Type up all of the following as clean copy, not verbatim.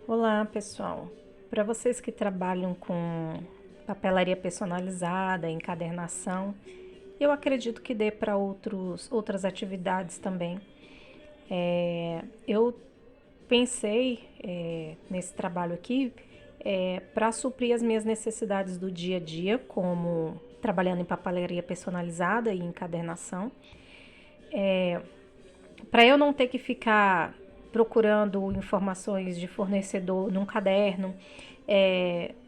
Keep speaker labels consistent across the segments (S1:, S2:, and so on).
S1: Olá, pessoal. Para vocês que trabalham com papelaria personalizada, encadernação, eu acredito que dê para outras atividades também. Eu pensei nesse trabalho aqui para suprir as minhas necessidades do dia a dia, como trabalhando em papelaria personalizada e encadernação, para eu não ter que ficar procurando informações de fornecedor num caderno,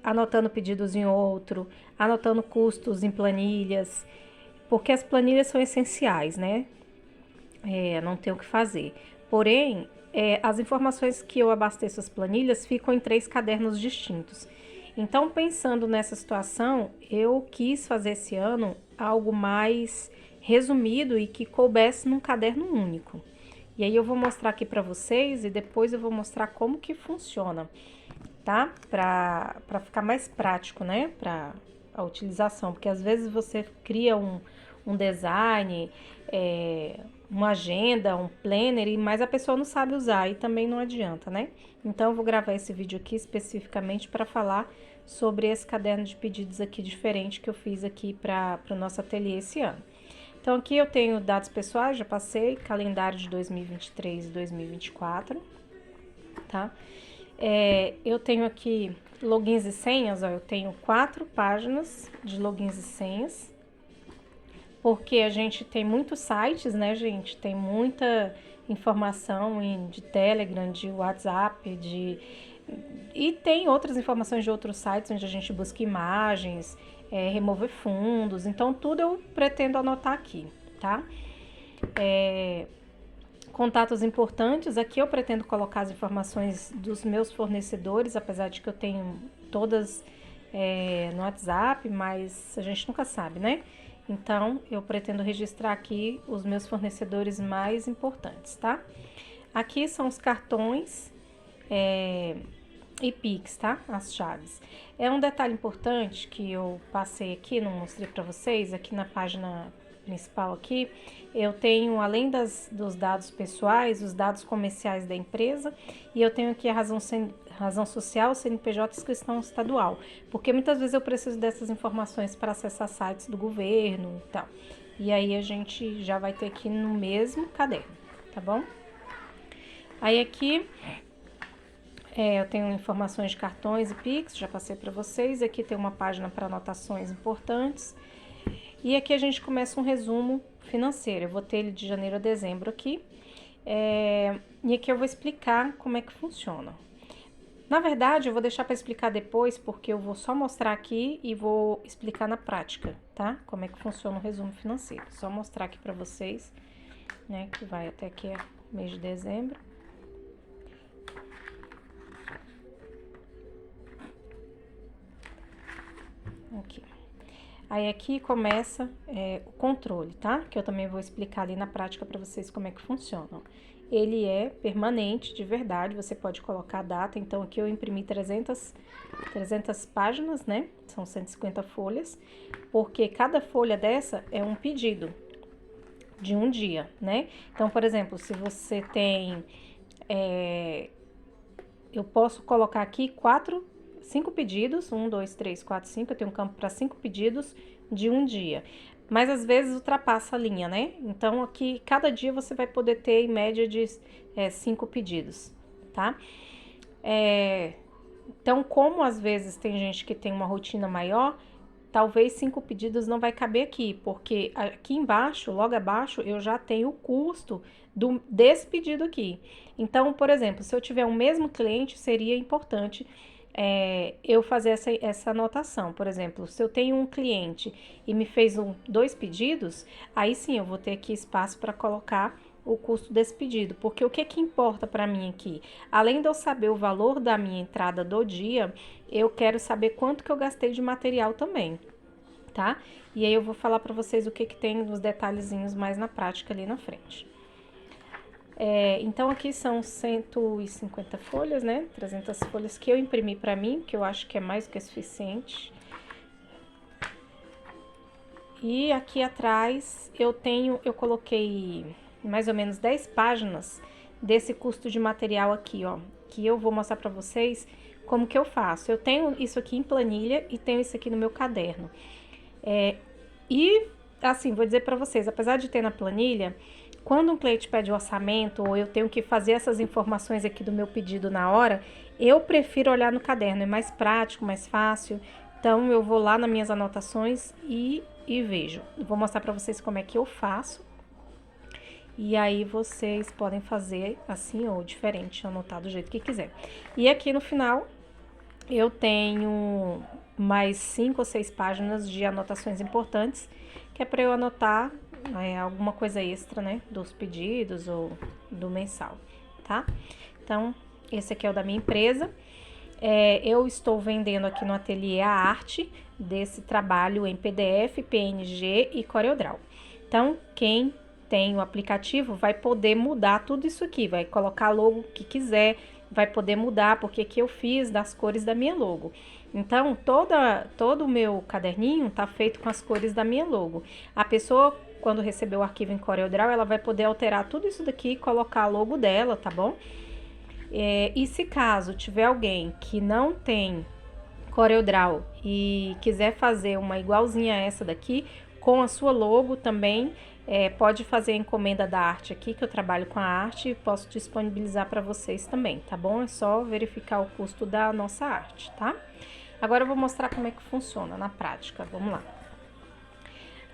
S1: anotando pedidos em outro, anotando custos em planilhas, porque as planilhas são essenciais, né? Não tem o que fazer. Porém, as informações que eu abasteço as planilhas ficam em 3 cadernos distintos. Então, pensando nessa situação, eu quis fazer esse ano algo mais resumido e que coubesse num caderno único. E aí eu vou mostrar aqui para vocês e depois eu vou mostrar como que funciona, tá? Para ficar mais prático, né? Para a utilização, porque às vezes você cria um design, uma agenda, um planner, mas a pessoa não sabe usar e também não adianta, né? Então eu vou gravar esse vídeo aqui especificamente para falar sobre esse caderno de pedidos aqui diferente que eu fiz aqui para o nosso ateliê esse ano. Então aqui eu tenho dados pessoais, já passei, calendário de 2023 e 2024, tá? Eu tenho aqui logins e senhas, ó, eu tenho 4 páginas de logins e senhas, porque a gente tem muitos sites, né, gente? Tem muita informação de Telegram, de WhatsApp, e tem outras informações de outros sites onde a gente busca imagens, remover fundos. Então, tudo eu pretendo anotar aqui, tá? Contatos importantes, aqui eu pretendo colocar as informações dos meus fornecedores, apesar de que eu tenho todas no WhatsApp, mas a gente nunca sabe, né? Então, eu pretendo registrar aqui os meus fornecedores mais importantes, tá? Aqui são os cartões e Pix, tá? As chaves. É um detalhe importante que eu passei aqui, não mostrei pra vocês, aqui na página principal aqui, eu tenho, além dos dados pessoais, os dados comerciais da empresa, e eu tenho aqui a razão social, CNPJ e inscrição estadual, porque muitas vezes eu preciso dessas informações para acessar sites do governo e tal. E aí a gente já vai ter aqui no mesmo caderno, tá bom? Aí aqui eu tenho informações de cartões e Pix, já passei para vocês. Aqui tem uma página para anotações importantes. E aqui a gente começa um resumo financeiro. Eu vou ter ele de janeiro a dezembro aqui. E aqui eu vou explicar como é que funciona. Na verdade, eu vou deixar para explicar depois, porque eu vou só mostrar aqui e vou explicar na prática, tá? Como é que funciona o resumo financeiro. Só mostrar aqui para vocês, né? Que vai até aqui mês de dezembro. Aqui. Aí aqui começa o controle, tá? Que eu também vou explicar ali na prática para vocês como é que funciona. Ele é permanente, de verdade, você pode colocar a data. Então aqui eu imprimi 300 páginas, né? São 150 folhas, porque cada folha dessa é um pedido de um dia, né? Então, por exemplo, se você tem... eu posso colocar aqui 5 pedidos, 1, 2, 3, 4, 5, eu tenho um campo para 5 pedidos de um dia. Mas às vezes ultrapassa a linha, né? Então aqui, cada dia você vai poder ter em média de 5 pedidos, tá? Então, como às vezes tem gente que tem uma rotina maior, talvez 5 pedidos não vai caber aqui, porque aqui embaixo, logo abaixo, eu já tenho o custo desse pedido aqui. Então, por exemplo, se eu tiver o mesmo cliente, seria importante eu fazer essa anotação. Por exemplo, se eu tenho um cliente e me fez 2 pedidos, aí sim eu vou ter aqui espaço para colocar o custo desse pedido, porque o que importa para mim aqui? Além de eu saber o valor da minha entrada do dia, eu quero saber quanto que eu gastei de material também, tá? E aí eu vou falar para vocês o que tem nos detalhezinhos mais na prática ali na frente. Então aqui são 150 folhas, né? 300 folhas que eu imprimi para mim, que eu acho que é mais do que suficiente. E aqui atrás eu coloquei mais ou menos 10 páginas desse custo de material aqui, ó, aqui eu vou mostrar para vocês como que eu faço. Eu tenho isso aqui em planilha e tenho isso aqui no meu caderno. E, assim, vou dizer para vocês, apesar de ter na planilha, quando um cliente pede o orçamento ou eu tenho que fazer essas informações aqui do meu pedido na hora, eu prefiro olhar no caderno, é mais prático, mais fácil. Então, eu vou lá nas minhas anotações e vejo. Eu vou mostrar para vocês como é que eu faço. E aí, vocês podem fazer assim ou diferente, anotar do jeito que quiser. E aqui no final, eu tenho mais 5 ou 6 páginas de anotações importantes, que é para eu anotar alguma coisa extra, né, dos pedidos ou do mensal, tá? Então, esse aqui é o da minha empresa. Eu estou vendendo aqui no ateliê a arte desse trabalho em PDF, PNG e CorelDRAW. Então, quem tem o aplicativo vai poder mudar tudo isso aqui, vai colocar logo que quiser, vai poder mudar, porque aqui eu fiz das cores da minha logo. Então, todo o meu caderninho tá feito com as cores da minha logo. A pessoa, quando receber o arquivo em CorelDRAW, ela vai poder alterar tudo isso daqui e colocar a logo dela, tá bom? E se caso tiver alguém que não tem CorelDRAW e quiser fazer uma igualzinha a essa daqui, com a sua logo também, pode fazer a encomenda da arte aqui, que eu trabalho com a arte e posso disponibilizar para vocês também, tá bom? É só verificar o custo da nossa arte, tá? Agora eu vou mostrar como é que funciona na prática, vamos lá.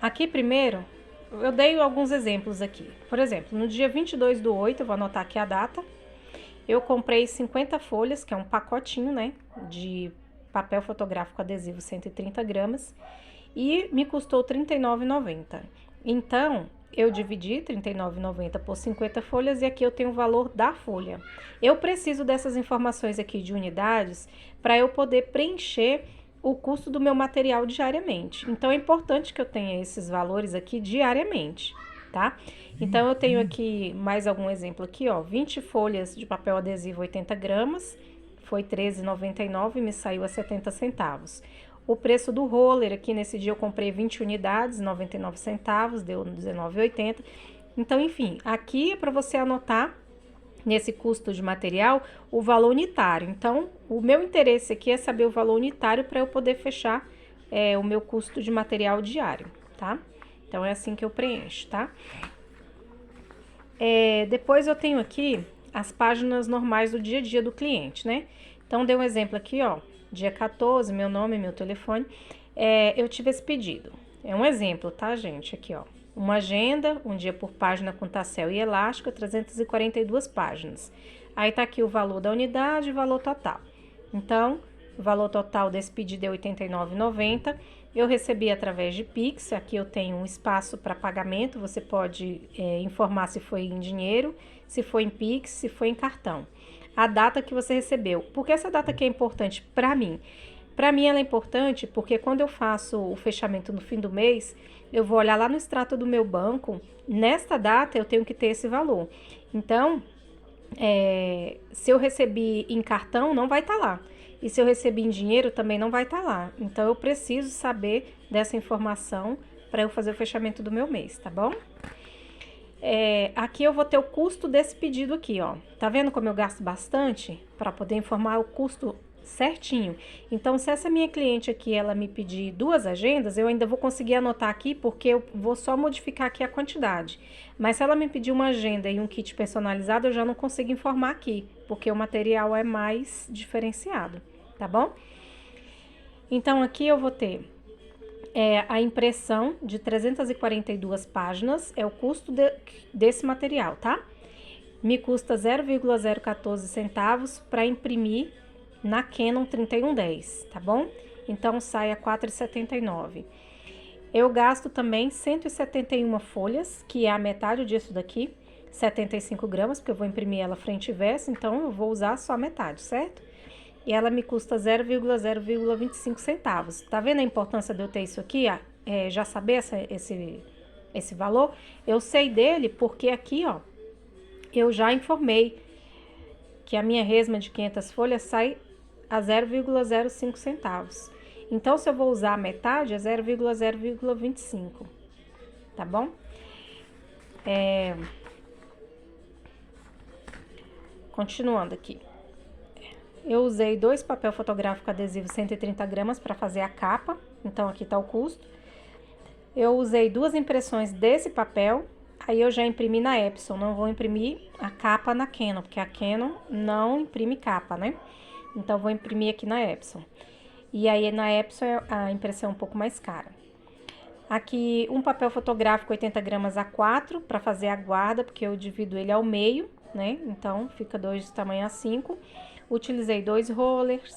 S1: Aqui primeiro, eu dei alguns exemplos aqui. Por exemplo, no dia 22/8, eu vou anotar aqui a data, eu comprei 50 folhas, que é um pacotinho, né, de papel fotográfico adesivo 130 gramas, e me custou R$ 39,90. Então, eu dividi R$ 39,90 por 50 folhas e aqui eu tenho o valor da folha. Eu preciso dessas informações aqui de unidades para eu poder preencher o custo do meu material diariamente. Então, é importante que eu tenha esses valores aqui diariamente, tá? Então, eu tenho aqui mais algum exemplo aqui, ó, 20 folhas de papel adesivo 80 gramas, foi R$ 13,99 e me saiu a 70 centavos. O preço do roller aqui nesse dia eu comprei 20 unidades, 99 centavos, deu 19,80. Então, enfim, aqui é para você anotar nesse custo de material o valor unitário. Então, o meu interesse aqui é saber o valor unitário para eu poder fechar o meu custo de material diário, tá? Então, é assim que eu preencho, tá? Depois eu tenho aqui as páginas normais do dia a dia do cliente, né? Então, dei um exemplo aqui, ó. Dia 14, meu nome, meu telefone, eu tive esse pedido. É um exemplo, tá, gente? Aqui, ó. Uma agenda, um dia por página com tassel e elástico, 342 páginas. Aí tá aqui o valor da unidade e o valor total. Então, o valor total desse pedido é R$ 89,90. Eu recebi através de Pix, aqui eu tenho um espaço para pagamento, você pode informar se foi em dinheiro, se foi em Pix, se foi em cartão. A data que você recebeu. Por que essa data aqui é importante para mim? Para mim ela é importante porque quando eu faço o fechamento no fim do mês, eu vou olhar lá no extrato do meu banco, nesta data eu tenho que ter esse valor. Então, se eu recebi em cartão, não vai estar lá. E se eu recebi em dinheiro, também não vai estar lá. Então, eu preciso saber dessa informação para eu fazer o fechamento do meu mês, tá bom? Aqui eu vou ter o custo desse pedido aqui, ó. Tá vendo como eu gasto bastante para poder informar o custo certinho? Então, se essa minha cliente aqui, ela me pedir 2 agendas, eu ainda vou conseguir anotar aqui, porque eu vou só modificar aqui a quantidade. Mas se ela me pedir uma agenda e um kit personalizado, eu já não consigo informar aqui, porque o material é mais diferenciado, tá bom? Então, aqui eu vou ter a impressão de 342 páginas, é o custo desse material, tá? Me custa 0,014 centavos para imprimir na Canon 3110, tá bom? Então, sai a R$ 4,79. Eu gasto também 171 folhas, que é a metade disso daqui, 75 gramas, porque eu vou imprimir ela frente e verso, então eu vou usar só a metade, certo? E ela me custa 0,25 centavos. Tá vendo a importância de eu ter isso aqui? Já saber esse valor? Eu sei dele porque aqui, ó, eu já informei que a minha resma de 500 folhas sai a 0,05 centavos. Então, se eu vou usar a metade, é 0,025, tá bom? Continuando aqui. eu usei 2 papel fotográfico adesivo 130 gramas para fazer a capa, então aqui tá o custo. Eu usei 2 impressões desse papel, aí eu já imprimi na Epson, não vou imprimir a capa na Canon, porque a Canon não imprime capa, né? Então, vou imprimir aqui na Epson. E aí, na Epson, a impressão é um pouco mais cara. Aqui, um papel fotográfico 80 gramas A4 para fazer a guarda, porque eu divido ele ao meio, né? Então, fica 2 de tamanho A5. Utilizei 2 rollers,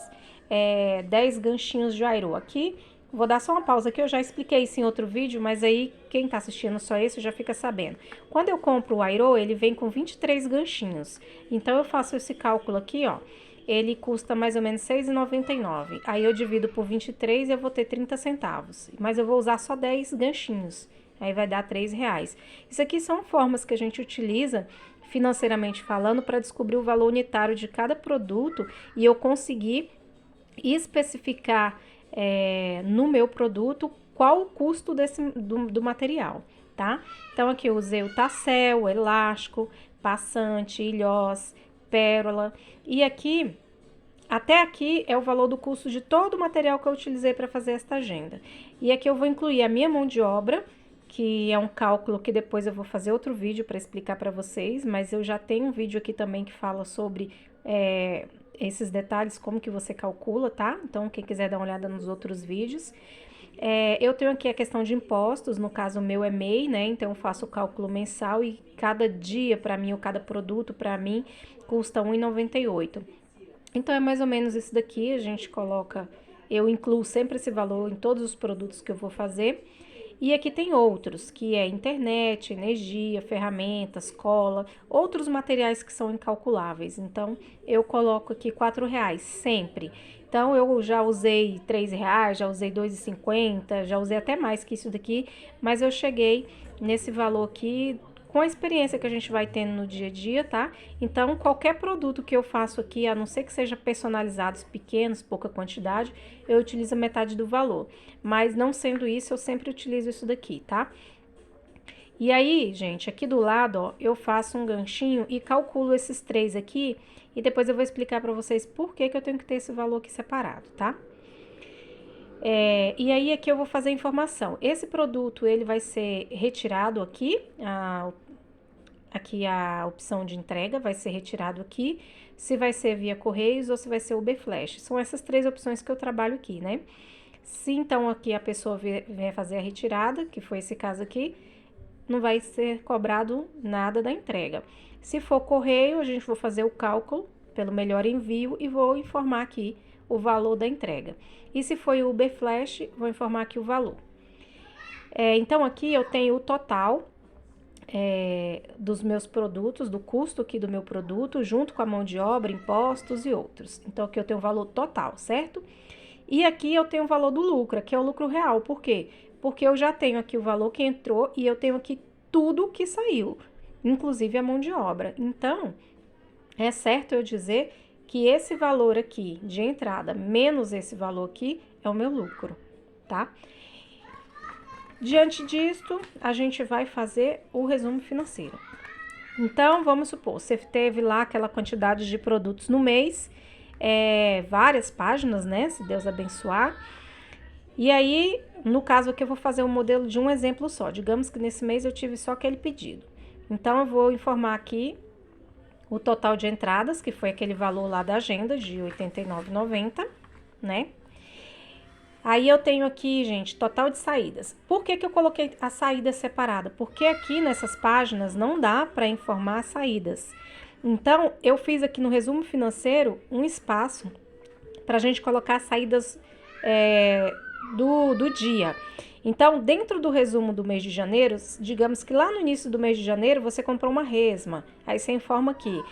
S1: 10 ganchinhos de airô. Aqui, vou dar só uma pausa aqui, eu já expliquei isso em outro vídeo, mas aí quem tá assistindo só esse já fica sabendo. Quando eu compro o airô, ele vem com 23 ganchinhos. Então, eu faço esse cálculo aqui, ó. Ele custa mais ou menos R$ 6,99. Aí eu divido por 23 e eu vou ter 30 centavos. Mas eu vou usar só 10 ganchinhos. Aí vai dar R$3. Isso aqui são formas que a gente utiliza, financeiramente falando, para descobrir o valor unitário de cada produto e eu conseguir especificar no meu produto qual o custo do material, tá? Então, aqui eu usei o tassel, o elástico, passante, ilhós, pérola. E aqui, até aqui é o valor do custo de todo o material que eu utilizei para fazer esta agenda. E aqui eu vou incluir a minha mão de obra, que é um cálculo que depois eu vou fazer outro vídeo para explicar para vocês, mas eu já tenho um vídeo aqui também que fala sobre esses detalhes, como que você calcula, tá? Então, quem quiser dar uma olhada nos outros vídeos. Eu tenho aqui a questão de impostos, no caso o meu é MEI, né? Então eu faço o cálculo mensal e cada dia para mim, ou cada produto para mim, custa R$ 1,98. Então é mais ou menos isso daqui, a gente coloca, eu incluo sempre esse valor em todos os produtos que eu vou fazer. E aqui tem outros, que é internet, energia, ferramentas, cola, outros materiais que são incalculáveis. Então, eu coloco aqui R$4 sempre. Então, eu já usei R$3, já usei R$2,50, já usei até mais que isso daqui, mas eu cheguei nesse valor aqui com a experiência que a gente vai tendo no dia a dia, tá? Então, qualquer produto que eu faço aqui, a não ser que seja personalizados, pequenos, pouca quantidade, eu utilizo metade do valor. Mas não sendo isso, eu sempre utilizo isso daqui, tá? E aí, gente, aqui do lado, ó, eu faço um ganchinho e calculo esses 3 aqui, e depois eu vou explicar pra vocês por que eu tenho que ter esse valor aqui separado, tá? E aí aqui eu vou fazer a informação. Esse produto, ele vai ser retirado aqui, aqui a opção de entrega vai ser retirado aqui, se vai ser via Correios ou se vai ser Uber Flash. São essas 3 opções que eu trabalho aqui, né? Se então aqui a pessoa vier fazer a retirada, que foi esse caso aqui, não vai ser cobrado nada da entrega. Se for correio, a gente vai fazer o cálculo pelo melhor envio e vou informar aqui o valor da entrega. E se foi o Uber Flash, vou informar aqui o valor. Então aqui eu tenho o total dos meus produtos, do custo aqui do meu produto, junto com a mão de obra, impostos e outros. Então aqui eu tenho o valor total, certo? E aqui eu tenho o valor do lucro, que é o lucro real. Por quê? Porque eu já tenho aqui o valor que entrou e eu tenho aqui tudo que saiu, inclusive a mão de obra. Então, é certo eu dizer que esse valor aqui de entrada menos esse valor aqui é o meu lucro, tá? Diante disto, a gente vai fazer o resumo financeiro. Então, vamos supor, você teve lá aquela quantidade de produtos no mês, várias páginas, né? Se Deus abençoar. E aí, no caso aqui, eu vou fazer um modelo de um exemplo só. Digamos que nesse mês eu tive só aquele pedido. Então, eu vou informar aqui o total de entradas, que foi aquele valor lá da agenda de R$ 89,90, né? Aí eu tenho aqui, gente, total de saídas. Por que eu coloquei a saída separada? Porque aqui nessas páginas não dá para informar as saídas. Então, eu fiz aqui no resumo financeiro um espaço para a gente colocar as saídas do dia. Então, dentro do resumo do mês de janeiro, digamos que lá no início do mês de janeiro você comprou uma resma, aí você informa aqui.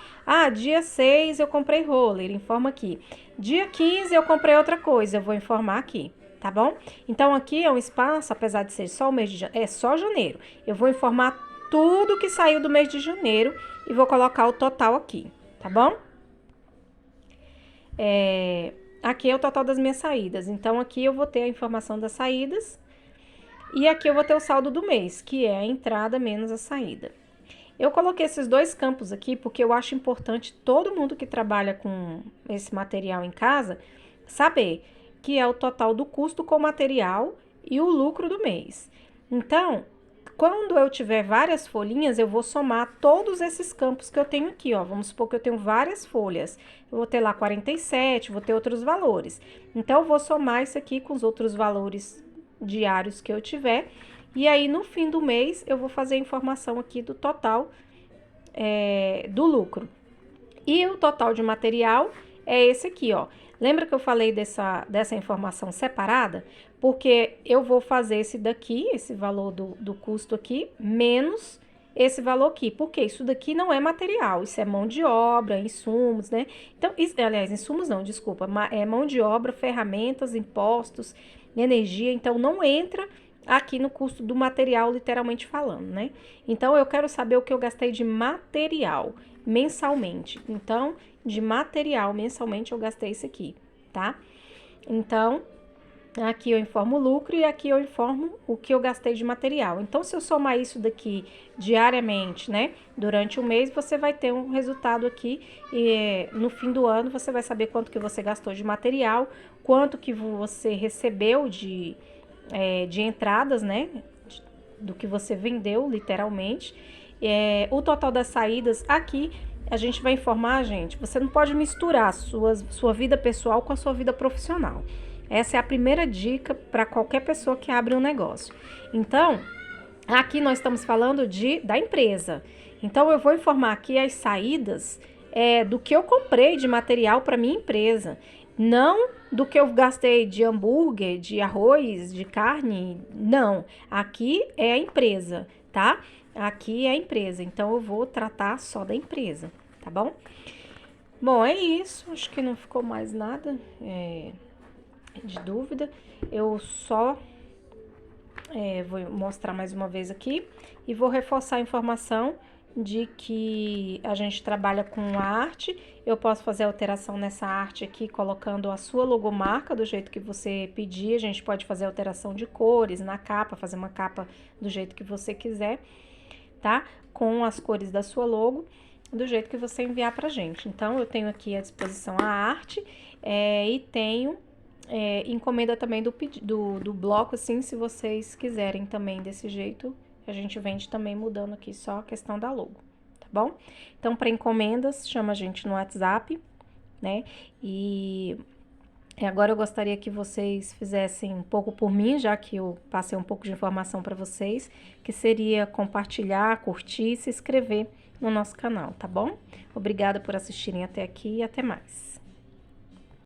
S1: Dia 6 eu comprei roller, informa aqui. Dia 15 eu comprei outra coisa, eu vou informar aqui, tá bom? Então, aqui é um espaço, apesar de ser só o mês de janeiro, é só janeiro. Eu vou informar tudo que saiu do mês de janeiro e vou colocar o total aqui, tá bom? Aqui é o total das minhas saídas. Então, aqui eu vou ter a informação das saídas. E aqui eu vou ter o saldo do mês, que é a entrada menos a saída. Eu coloquei esses dois campos aqui porque eu acho importante todo mundo que trabalha com esse material em casa saber que é o total do custo com o material e o lucro do mês. Então, quando eu tiver várias folhinhas, eu vou somar todos esses campos que eu tenho aqui, ó. Vamos supor que eu tenho várias folhas. Eu vou ter lá 47, vou ter outros valores. Então, eu vou somar isso aqui com os outros valores diários que eu tiver. E aí, no fim do mês, eu vou fazer a informação aqui do total do lucro. E o total de material é esse aqui, ó. Lembra que eu falei dessa informação separada? Porque eu vou fazer esse daqui, esse valor do custo aqui, menos esse valor aqui. Porque isso daqui não é material, isso é mão de obra, insumos, né? Então, aliás, insumos não, desculpa, é mão de obra, ferramentas, impostos, energia, então não entra aqui no custo do material, literalmente falando, né? Então, eu quero saber o que eu gastei de material mensalmente. Então, de material mensalmente eu gastei isso aqui, tá? Então, aqui eu informo o lucro e aqui eu informo o que eu gastei de material. Então, se eu somar isso daqui diariamente, né, durante o mês, você vai ter um resultado aqui e no fim do ano você vai saber quanto que você gastou de material, quanto que você recebeu de entradas, né, do que você vendeu, literalmente. O total das saídas aqui a gente vai informar, gente, você não pode misturar sua vida pessoal com a sua vida profissional. Essa é a primeira dica para qualquer pessoa que abre um negócio. Então, aqui nós estamos falando da empresa. Então, eu vou informar aqui as saídas do que eu comprei de material para minha empresa. Não do que eu gastei de hambúrguer, de arroz, de carne. Não. Aqui é a empresa, tá? Aqui é a empresa. Então, eu vou tratar só da empresa, tá bom? Bom, é isso. Acho que não ficou mais nada de dúvida. Eu só vou mostrar mais uma vez aqui e vou reforçar a informação de que a gente trabalha com a arte. Eu posso fazer alteração nessa arte aqui, colocando a sua logomarca do jeito que você pedir. A gente pode fazer alteração de cores na capa, fazer uma capa do jeito que você quiser, tá? Com as cores da sua logo, do jeito que você enviar pra gente. Então, eu tenho aqui à disposição a arte e tenho encomenda também do bloco, assim, se vocês quiserem também desse jeito. A gente vende também mudando aqui só a questão da logo, tá bom? Então, para encomendas, chama a gente no WhatsApp, né? E agora eu gostaria que vocês fizessem um pouco por mim, já que eu passei um pouco de informação para vocês, que seria compartilhar, curtir e se inscrever no nosso canal, tá bom? Obrigada por assistirem até aqui e até mais.